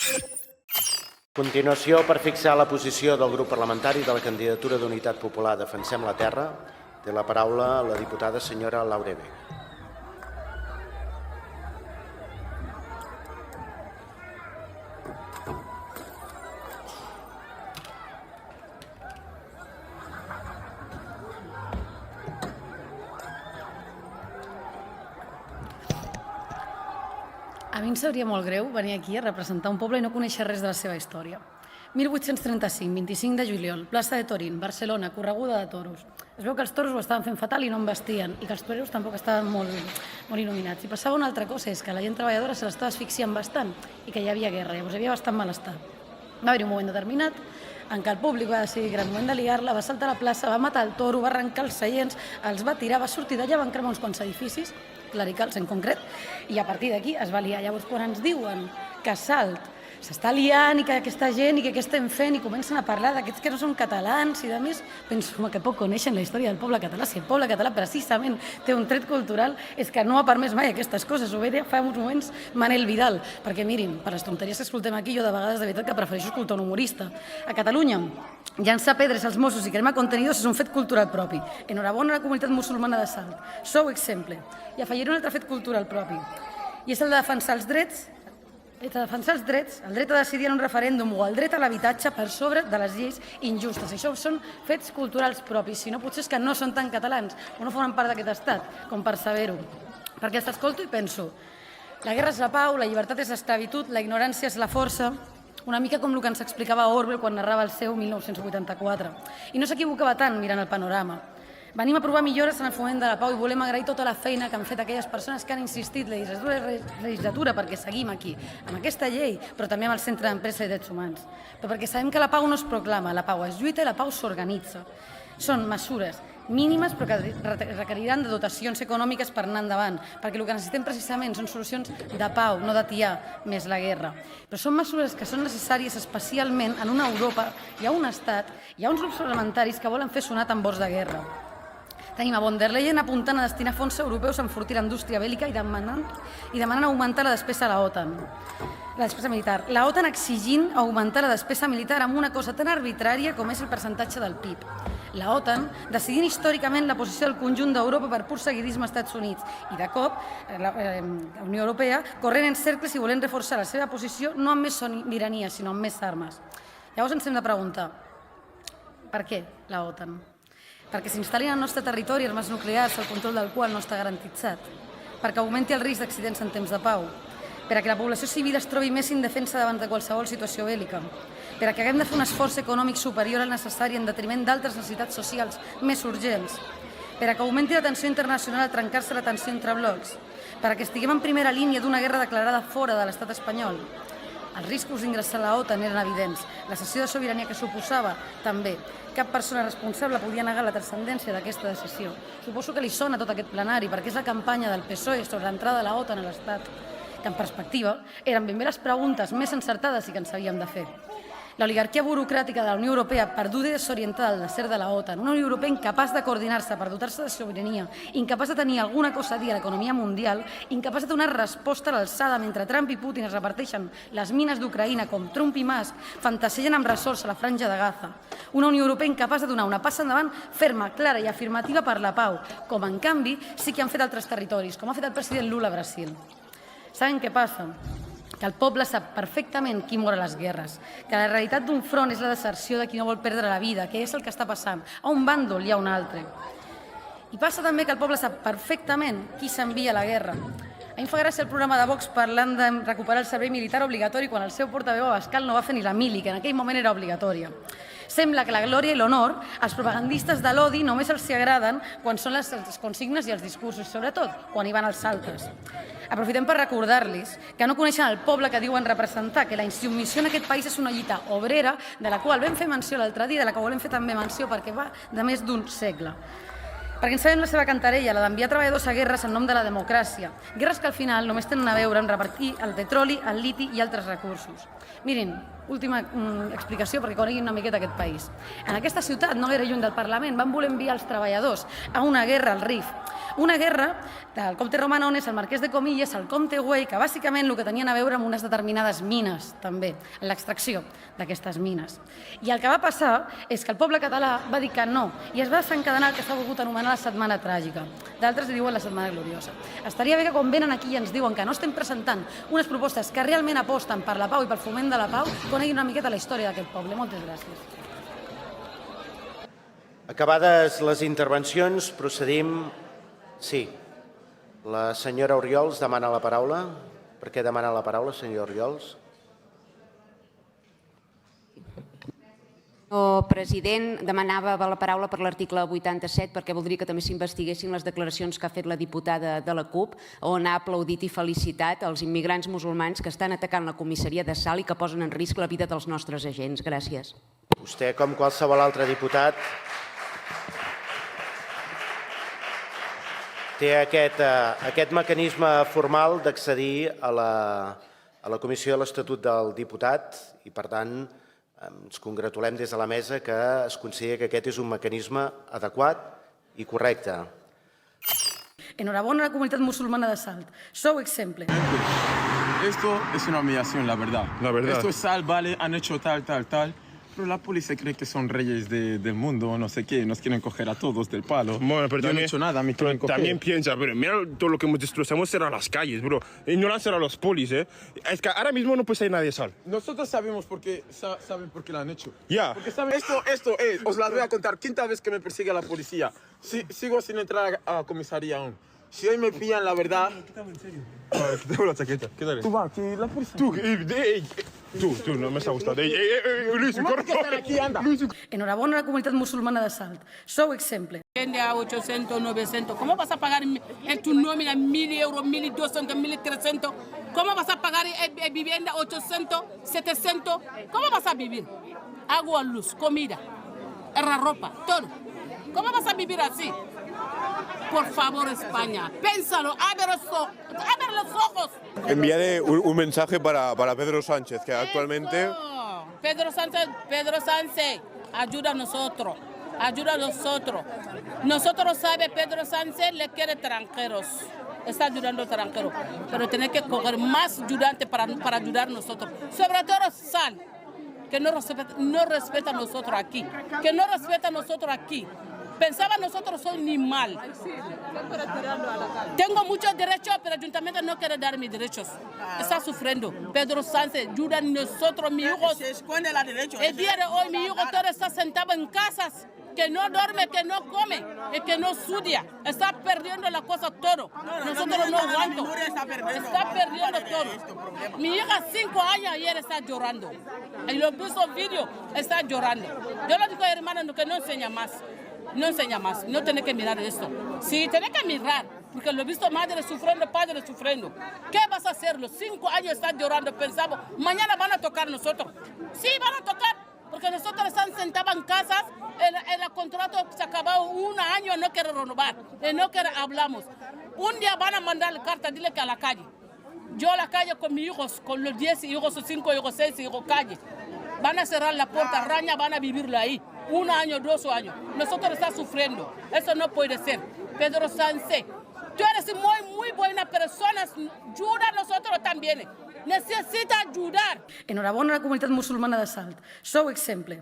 A continuació, per fixar la posició del grup parlamentari de la candidatura d'Unitat Popular Defensem la Terra, té la paraula la diputada senyora Laura Vega. A mi em sabria molt greu venir aquí a representar un poble i no conèixer res de la seva història. 1835, 25 de juliol, plaça de Torín, Barcelona, correguda de toros. Es veu que els toros ho estaven fent fatal i no en vestien, i que els toreros tampoc estaven molt il·luminats. I passava una altra cosa, és que la gent treballadora se l'estava asfixiant bastant i que hi havia guerra, llavors hi havia bastant malestar. Va haver un moment determinat en què el públic va decidir que era el moment de liar-la, va saltar a la plaça, va matar el toro, va arrencar els seients, els va tirar, va sortir d'allà, van cremar uns quants edificis, clericals en concret, i a partir d'aquí es va liar. Llavors, quan ens diuen que Salt s'està liant i que aquesta gent i que què estem fent i comencen a parlar d'aquests que no són catalans i de més, penso que poc coneixen la història del poble català. Si el poble català precisament té un tret cultural és que no ha permès mai aquestes coses. Ho veia fa uns moments Manel Vidal, perquè mirin, per les tonteries que escoltem aquí, jo de vegades de veritat que prefereixo escoltar un humorista. A Catalunya, llançar pedres als Mossos i cremar contenidors és un fet cultural propi. Enhorabona a la comunitat musulmana de Salt. Sou exemple. I afegiré un altre fet cultural propi. I és el de defensar els drets, el dret a decidir en un referèndum o el dret a l'habitatge per sobre de les lleis injustes. Això són fets culturals propis, si no potser és que no són tan catalans o no formen part d'aquest estat, com per saber-ho. Perquè els escolto i penso, la guerra és la pau, la llibertat és l'esclavitud, la ignorància és la força, una mica com el que ens explicava Orwell quan narrava el seu 1984. I no s'equivocava tant mirant el panorama. Venim a provar millores en el foment de la pau i volem agrair tota la feina que han fet aquelles persones que han insistit la legislatura perquè seguim aquí, amb aquesta llei, però també amb el Centre d'Empresa i Drets Humans. Però perquè sabem que la pau no es proclama, la pau es lluita i la pau s'organitza. Són mesures mínimes però que requeriran de dotacions econòmiques per anar endavant, perquè el que necessitem precisament són solucions de pau, no d'atiar més la guerra. Però són mesures que són necessàries especialment en una Europa, hi ha un estat, hi ha uns grups parlamentaris que volen fer sonar tambors de guerra. Tenim a von der Leyen apuntant a destinar fons europeus a enfortir la indústria bèl·lica i demanant augmentar la despesa a la OTAN. La despesa militar. La OTAN exigint augmentar la despesa militar amb una cosa tan arbitrària com és el percentatge del PIB. La OTAN decidint històricament la posició del conjunt d'Europa per pur seguidisme als Estats Units i de cop la Unió Europea corrent en cercles i volent reforçar la seva posició no amb més sobirania sinó amb més armes. Llavors ens hem de preguntar, per què la OTAN? Perquè s'instal·lin al nostre territori armes nuclears, el control del qual no està garantitzat, perquè augmenti el risc d'accidents en temps de pau, perquè la població civil es trobi més indefensa davant de qualsevol situació bèl·lica, perquè haguem de fer un esforç econòmic superior al necessari en detriment d'altres necessitats socials més urgents, perquè augmenti la tensió internacional al trencar-se la tensió entre blocs, perquè estiguem en primera línia d'una guerra declarada fora de l'estat espanyol. Els riscos d'ingressar a la OTAN eren evidents. La cessió de sobirania que suposava, també. Cap persona responsable podia negar la transcendència d'aquesta decisió. Suposo que li sona tot aquest plenari, perquè és la campanya del PSOE sobre l'entrada de la OTAN a l'Estat, que en perspectiva eren ben bé les preguntes més encertades i que ens havíem de fer. L'oligarquia burocràtica de la Unió Europea, perduda i desorientada al desert de la OTAN, una Unió Europea incapaç de coordinar-se per dotar-se de sobirania, incapaç de tenir alguna cosa a dir a l'economia mundial, incapaç de donar resposta a l'alçada mentre Trump i Putin es reparteixen les mines d'Ucraïna com Trump i Musk fantasegen amb ressorts a la franja de Gaza. Una Unió Europea incapaç de donar una passa endavant ferma, clara i afirmativa per la pau, com en canvi sí que han fet altres territoris, com ha fet el president Lula a Brasil. Saben què passa? Que el poble sap perfectament qui mor a les guerres, que la realitat d'un front és la deserció de qui no vol perdre la vida, que és el que està passant. A un bàndol hi ha un altre. I passa també que el poble sap perfectament qui s'envia a la guerra. A mi em fa gràcia el programa de Vox parlant de recuperar el servei militar obligatori quan el seu portaveu Abascal no va fer ni la mili, que en aquell moment era obligatòria. Sembla que la glòria i l'honor, als propagandistes de l'odi només els agraden quan són les consignes i els discursos, sobretot quan hi van els altres. Aprofitem per recordar-los que no coneixen el poble que diuen representar, que la insubmissió en aquest país és una lluita obrera de la qual vam fer menció l'altre dia, de la que volem fer també menció perquè va de més d'un segle. Perquè ens sabem la seva cantarella, la d'enviar treballadors a guerres en nom de la democràcia. Guerres que al final només tenen a veure amb repartir el petroli, el liti i altres recursos. Mirin, última explicació perquè coneguin una miqueta aquest país. En aquesta ciutat, no gaire lluny del Parlament, van voler enviar els treballadors a una guerra al Rif. Una guerra del comte Romanones, el marquès de Comillas, el comte Güell, que bàsicament el que tenien a veure amb unes determinades mines, també, en l'extracció d'aquestes mines. I el que va passar és que el poble català va dir que no, i es va desencadenar el que s'ha volgut anomenar la setmana tràgica. D'altres li diuen la setmana gloriosa. Estaria bé que quan venen aquí i ens diuen que no estem presentant unes propostes que realment aposten per la pau i pel foment de la pau, coneguin una miqueta la història d'aquest poble. Moltes gràcies. Acabades les intervencions, procedim... Sí. La senyora Oriols demana la paraula. Per què demana la paraula, senyora Oriols? El president demanava la paraula per l'article 87 perquè voldria que també s'investiguessin les declaracions que ha fet la diputada de la CUP, on ha aplaudit i felicitat els immigrants musulmans que estan atacant la comissaria de Salt i que posen en risc la vida dels nostres agents. Gràcies. Vostè, com qualsevol altre diputat, té aquest mecanisme formal d'accedir a la Comissió de l'Estatut del Diputat i, per tant, ens congratulem des de la mesa que es consideri que aquest és un mecanisme adequat i correcte. Enhorabona a la comunitat musulmana de Salt. Sou exemple. Esto es una humillación, la verdad. La verdad. Esto es Salt, vale, han hecho tal. Pero la policía cree que son reyes del mundo, no sé qué, nos quieren coger a todos del palo. Bueno, pero yo también, no he hecho nada, me quieren coger. También piensa, pero mira todo lo que hemos destrozado, hemos cerrado las calles, bro. Y no lo han cerrado los polis, ¿eh? Es que ahora mismo no puede salir nadie de Sal. Nosotros sabemos saben por qué lo han hecho. Ya. Porque saben, esto es, os la voy a contar, quinta vez que me persigue la policía. Sigo sin entrar a la comisaría aún. Si hoy me pillan, la verdad... Quítame en serio. Quítame la chaqueta, quítale. Tú va, que la policía... Tú, no me está gustando. Luis, corre. Aquí, anda. Enhorabona a la comunitat musulmana de Salt. Sou exemple. Vende a 800, 900. ¿Cómo vas a pagar en tu nómina 1.000 euros, 1.200, 1.300? ¿Cómo vas a pagar vivienda 800, 700? ¿Cómo vas a vivir? Agua, luz, comida, la ropa, todo. ¿Cómo vas a vivir así? Por favor, España, pénsalo, abre los ojos. Enviaré un mensaje para Pedro Sánchez, que actualmente... Eso. Pedro Sánchez, ayuda a nosotros. Nosotros sabe Pedro Sánchez le quiere extranjeros. Está ayudando a extranjeros. Pero tiene que coger más ayudantes para ayudar a nosotros. Sobre todo Sal, que no respeta a nosotros aquí. Pensaba nosotros son animal. Tengo muchos derechos, pero el ayuntamiento no quiere dar mis derechos. Está sufriendo. Pedro Sánchez ayuda a nosotros, mis hijos. El día de hoy mi hijo todo está sentado en casas, que no duerme, que no come, y que no estudia. Está perdiendo la cosa todo. Nosotros no aguantamos. Está perdiendo todo. Mi hija 5 años ayer está llorando. Y lo visto vídeo, está llorando. Yo le digo a hermano que no enseña más. No tiene que mirar esto. Sí, tiene que mirar, porque lo he visto madre sufriendo, padre sufriendo. ¿Qué vas a hacer? Los 5 años están llorando, pensamos, mañana van a tocar nosotros. Sí, van a tocar, porque nosotros están sentados en casas, el contrato se acabó 1 año, no quiere renovar, no quiere hablamos. Un día van a mandar carta, dile que a la calle. Yo a la calle con mis hijos, con los 10 hijos, 5 hijos, 6 hijos, calle. Van a cerrar la puerta, raña, van a vivirlo ahí. 1 año, 2 años. Nosotros estamos sufriendo. Eso no puede ser. Pedro Sánchez, tú eres muy buena persona. Ayuda a nosotros también. Necesita ayudar. Enhorabona a la comunitat musulmana de Salt. Sou exemple.